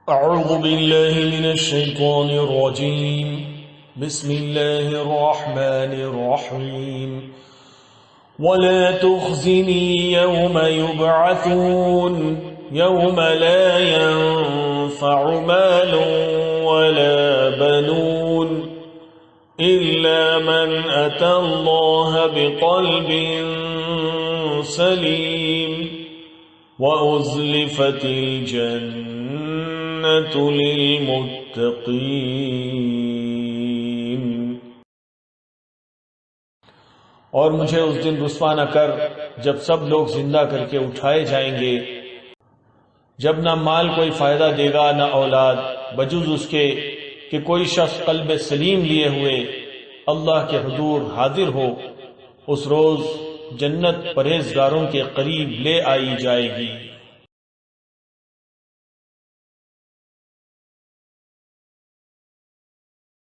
أعوذ بالله من الشيطان الرجيم. بسم الله الرحمن الرحيم. ولا تخزني يوم يبعثون يوم لا ينفع مال ولا بنون إلا من أتى الله بقلب سليم وأزلفت الجنة للمتقين. اور مجھے اس دن رسوا نہ کر جب سب لوگ زندہ کر کے اٹھائے جائیں گے، جب نہ مال کوئی فائدہ دے گا نہ اولاد، بجز اس کے کہ کوئی شخص قلب سلیم لیے ہوئے اللہ کے حضور حاضر ہو. اس روز جنت پرہیزگاروں کے قریب لے آئی جائے گی.